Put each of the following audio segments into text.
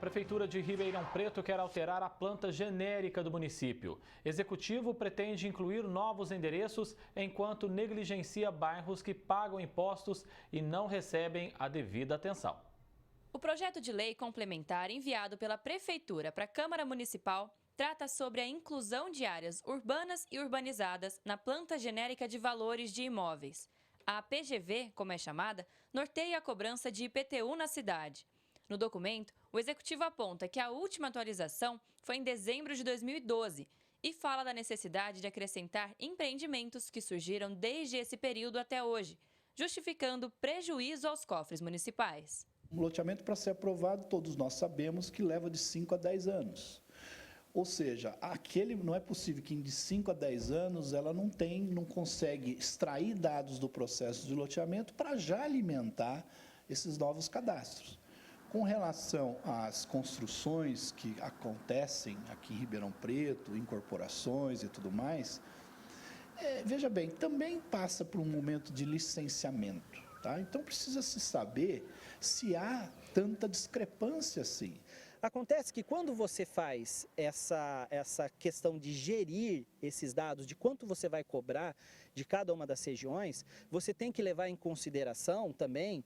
A Prefeitura de Ribeirão Preto quer alterar a planta genérica do município. Executivo pretende incluir novos endereços enquanto negligencia bairros que pagam impostos e não recebem a devida atenção. O projeto de lei complementar enviado pela Prefeitura para a Câmara Municipal trata sobre a inclusão de áreas urbanas e urbanizadas na planta genérica de valores de imóveis. A PGV, como é chamada, norteia a cobrança de IPTU na cidade. No documento, o Executivo aponta que a última atualização foi em dezembro de 2012 e fala da necessidade de acrescentar empreendimentos que surgiram desde esse período até hoje, justificando prejuízo aos cofres municipais. Um loteamento, para ser aprovado, todos nós sabemos que leva de 5 a 10 anos. Ou seja, não é possível que de 5 a 10 anos ela não consegue extrair dados do processo de loteamento para já alimentar esses novos cadastros. Com relação às construções que acontecem aqui em Ribeirão Preto, incorporações e tudo mais, veja bem, também passa por um momento de licenciamento, tá? Então precisa se saber se há tanta discrepância assim. Acontece que quando você faz essa questão de gerir esses dados, de quanto você vai cobrar de cada uma das regiões, você tem que levar em consideração também,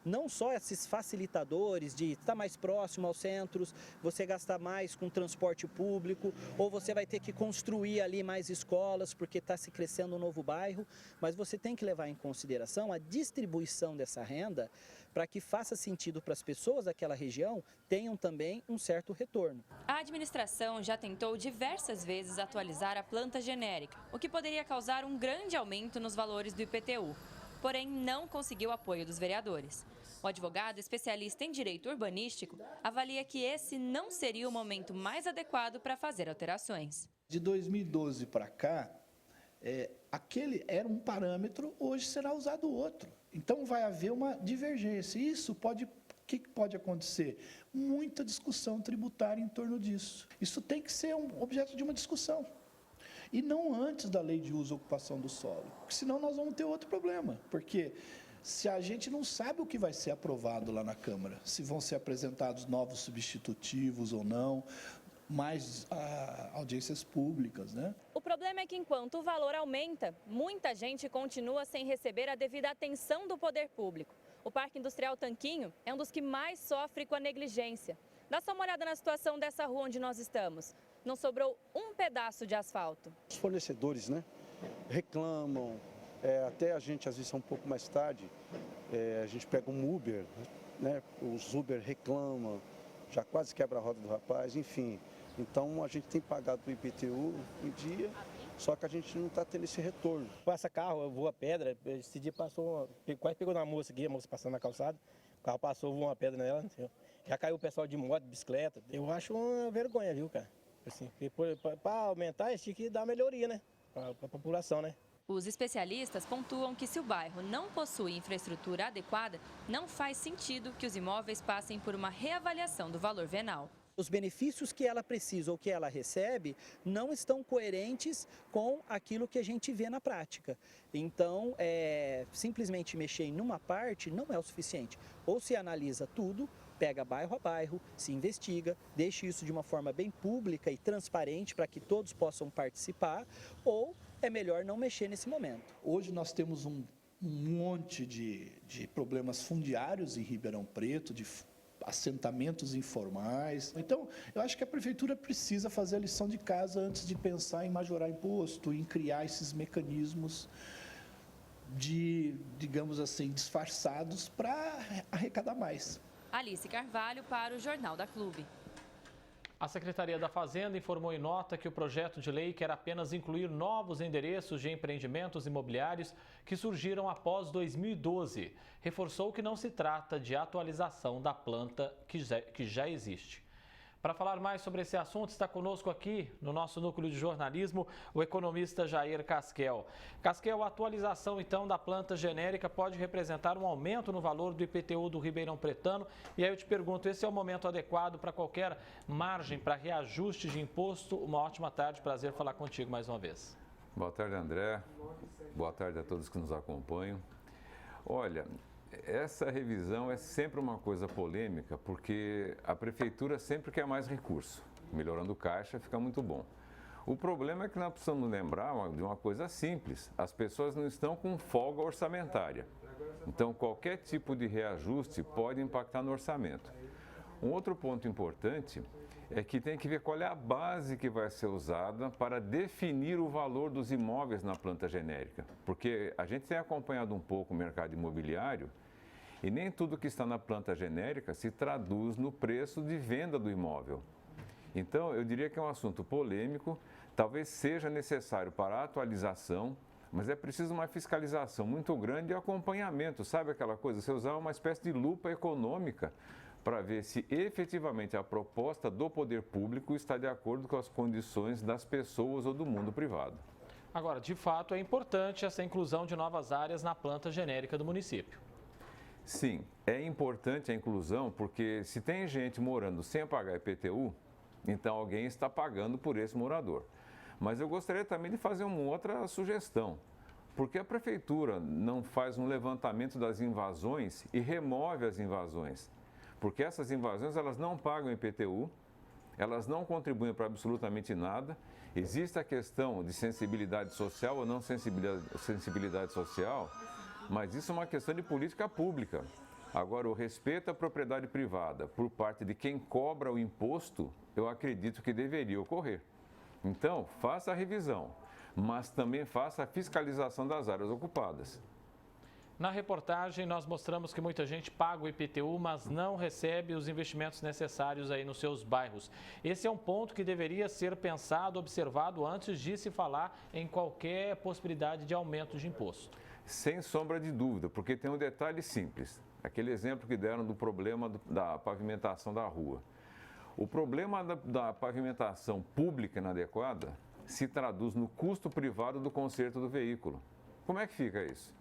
não só esses facilitadores de estar mais próximo aos centros, você gastar mais com transporte público, ou você vai ter que construir ali mais escolas porque está se crescendo um novo bairro, mas você tem que levar em consideração a distribuição dessa renda para que faça sentido para as pessoas daquela região tenham também um certo retorno. A administração já tentou diversas vezes atualizar a planta genérica, o que poderia causar um grande aumento nos valores do IPTU, porém não conseguiu apoio dos vereadores. O advogado especialista em direito urbanístico avalia que esse não seria o momento mais adequado para fazer alterações. De 2012 para cá, aquele era um parâmetro, hoje será usado outro. Então vai haver uma divergência. Isso pode... O que pode acontecer? Muita discussão tributária em torno disso. Isso tem que ser um objeto de uma discussão. E não antes da lei de uso e ocupação do solo. Porque senão nós vamos ter outro problema. Porque se a gente não sabe o que vai ser aprovado lá na Câmara, se vão ser apresentados novos substitutivos ou não, mais audiências públicas, né? O problema é que enquanto o valor aumenta, muita gente continua sem receber a devida atenção do poder público. O Parque Industrial Tanquinho é um dos que mais sofre com a negligência. Dá só uma olhada na situação dessa rua onde nós estamos. Não sobrou um pedaço de asfalto. Os fornecedores, né, reclamam, até a gente às vezes um pouco mais tarde, a gente pega um Uber, né, os Uber reclamam, já quase quebra a roda do rapaz, enfim. Então a gente tem pagado o IPTU em dia, só que a gente não está tendo esse retorno. Passa carro, voa pedra, esse dia passou, quase pegou na moça aqui, a moça passando na calçada, o carro passou, voou uma pedra nela, já caiu o pessoal de moto, de bicicleta. Eu acho uma vergonha, viu, cara? Assim, para aumentar, isso tinha que dar melhoria, né, para a população, né? Os especialistas pontuam que se o bairro não possui infraestrutura adequada, não faz sentido que os imóveis passem por uma reavaliação do valor venal. Os benefícios que ela precisa ou que ela recebe não estão coerentes com aquilo que a gente vê na prática. Então, simplesmente mexer em uma parte não é o suficiente. Ou se analisa tudo, pega bairro a bairro, se investiga, deixa isso de uma forma bem pública e transparente para que todos possam participar, ou é melhor não mexer nesse momento. Hoje nós temos um monte de problemas fundiários em Ribeirão Preto, de assentamentos informais. Então, eu acho que a Prefeitura precisa fazer a lição de casa antes de pensar em majorar imposto, em criar esses mecanismos digamos assim, disfarçados para arrecadar mais. Alice Carvalho para o Jornal da Clube. A Secretaria da Fazenda informou em nota que o projeto de lei quer apenas incluir novos endereços de empreendimentos imobiliários que surgiram após 2012. Reforçou que não se trata de atualização da planta que já existe. Para falar mais sobre esse assunto, está conosco aqui, no nosso núcleo de jornalismo, o economista Jair Casquel. Casquel, a atualização, então, da planta genérica pode representar um aumento no valor do IPTU do Ribeirão Pretano. E aí eu te pergunto, esse é o momento adequado para qualquer margem para reajuste de imposto? Uma ótima tarde, prazer falar contigo mais uma vez. Boa tarde, André. Boa tarde a todos que nos acompanham. Olha, essa revisão é sempre uma coisa polêmica, porque a prefeitura sempre quer mais recurso. Melhorando o caixa fica muito bom. O problema é que nós precisamos lembrar de uma coisa simples: as pessoas não estão com folga orçamentária. Então, qualquer tipo de reajuste pode impactar no orçamento. Um outro ponto importante é que tem que ver qual é a base que vai ser usada para definir o valor dos imóveis na planta genérica. Porque a gente tem acompanhado um pouco o mercado imobiliário e nem tudo que está na planta genérica se traduz no preço de venda do imóvel. Então, eu diria que é um assunto polêmico, talvez seja necessário para a atualização, mas é preciso uma fiscalização muito grande e acompanhamento, sabe aquela coisa? Você usar uma espécie de lupa econômica para ver se efetivamente a proposta do poder público está de acordo com as condições das pessoas ou do mundo privado. Agora, de fato, é importante essa inclusão de novas áreas na planta genérica do município. Sim, é importante a inclusão porque se tem gente morando sem pagar IPTU, então alguém está pagando por esse morador. Mas eu gostaria também de fazer uma outra sugestão. Por que a prefeitura não faz um levantamento das invasões e remove as invasões? Porque essas invasões elas não pagam IPTU, elas não contribuem para absolutamente nada. Existe a questão de sensibilidade social ou não sensibilidade social, mas isso é uma questão de política pública. Agora, o respeito à propriedade privada por parte de quem cobra o imposto, eu acredito que deveria ocorrer. Então, faça a revisão, mas também faça a fiscalização das áreas ocupadas. Na reportagem, nós mostramos que muita gente paga o IPTU, mas não recebe os investimentos necessários aí nos seus bairros. Esse é um ponto que deveria ser pensado, observado antes de se falar em qualquer possibilidade de aumento de imposto. Sem sombra de dúvida, porque tem um detalhe simples. Aquele exemplo que deram do problema da pavimentação da rua. O problema da pavimentação pública inadequada se traduz no custo privado do conserto do veículo. Como é que fica isso?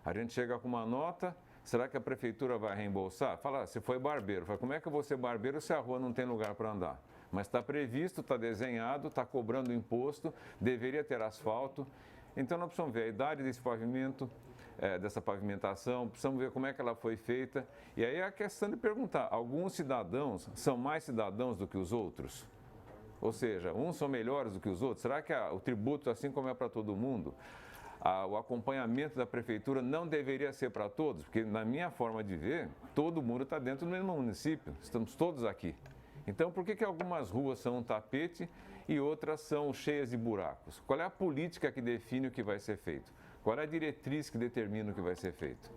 A gente chega com uma nota, será que a prefeitura vai reembolsar? Fala, você foi barbeiro. Fala, como é que eu vou ser barbeiro se a rua não tem lugar para andar? Mas está previsto, está desenhado, está cobrando imposto, deveria ter asfalto. Então nós precisamos ver a idade desse pavimento, dessa pavimentação, precisamos ver como é que ela foi feita. E aí é a questão de perguntar, alguns cidadãos são mais cidadãos do que os outros? Ou seja, uns são melhores do que os outros? Será que o tributo, assim como é para todo mundo, o acompanhamento da prefeitura não deveria ser para todos? Porque na minha forma de ver, todo mundo está dentro do mesmo município, estamos todos aqui. Então, por que algumas ruas são um tapete e outras são cheias de buracos? Qual é a política que define o que vai ser feito? Qual é a diretriz que determina o que vai ser feito?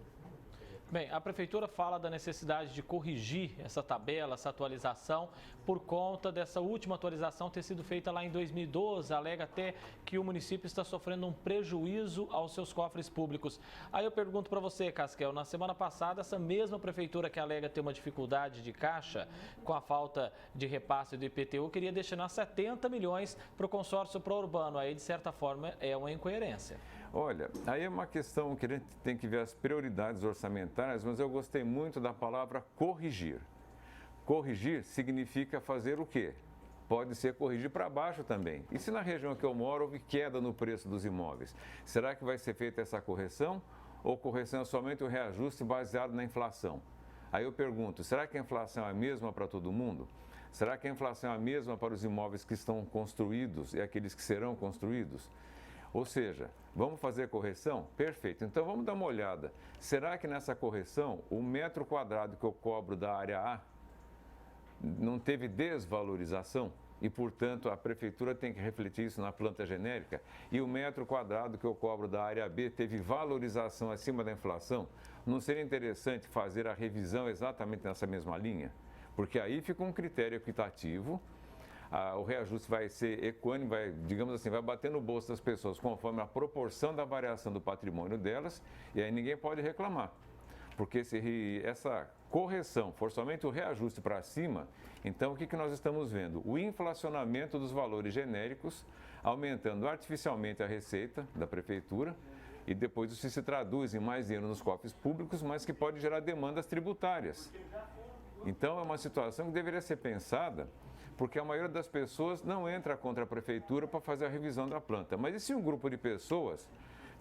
Bem, a prefeitura fala da necessidade de corrigir essa tabela, essa atualização, por conta dessa última atualização ter sido feita lá em 2012. Alega até que o município está sofrendo um prejuízo aos seus cofres públicos. Aí eu pergunto para você, Casquel, na semana passada, essa mesma prefeitura que alega ter uma dificuldade de caixa com a falta de repasse do IPTU, queria destinar 70 milhões para o consórcio pró-urbano. Aí, de certa forma, é uma incoerência. Olha, aí é uma questão que a gente tem que ver as prioridades orçamentárias, mas eu gostei muito da palavra corrigir. Corrigir significa fazer o quê? Pode ser corrigir para baixo também. E se na região que eu moro houve queda no preço dos imóveis? Será que vai ser feita essa correção? Ou correção é somente o reajuste baseado na inflação? Aí eu pergunto, será que a inflação é a mesma para todo mundo? Será que a inflação é a mesma para os imóveis que estão construídos e aqueles que serão construídos? Ou seja, vamos fazer correção? Perfeito. Então vamos dar uma olhada. Será que nessa correção o metro quadrado que eu cobro da área A não teve desvalorização? E, portanto, a prefeitura tem que refletir isso na planta genérica? E o metro quadrado que eu cobro da área B teve valorização acima da inflação? Não seria interessante fazer a revisão exatamente nessa mesma linha? Porque aí fica um critério equitativo. O reajuste vai ser equânime, vai, digamos assim, vai bater no bolso das pessoas conforme a proporção da variação do patrimônio delas, e aí ninguém pode reclamar. Porque se essa correção for somente o reajuste para cima, então o que nós estamos vendo? O inflacionamento dos valores genéricos, aumentando artificialmente a receita da prefeitura, e depois isso se traduz em mais dinheiro nos cofres públicos, mas que pode gerar demandas tributárias. Então é uma situação que deveria ser pensada, porque a maioria das pessoas não entra contra a prefeitura para fazer a revisão da planta. Mas e se um grupo de pessoas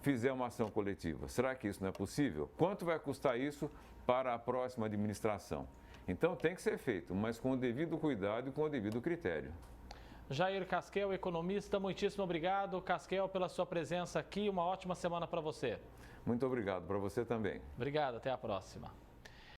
fizer uma ação coletiva? Será que isso não é possível? Quanto vai custar isso para a próxima administração? Então tem que ser feito, mas com o devido cuidado e com o devido critério. Jair Casquel, economista, muitíssimo obrigado, Casquel, pela sua presença aqui. Uma ótima semana para você. Muito obrigado, para você também. Obrigado, até a próxima.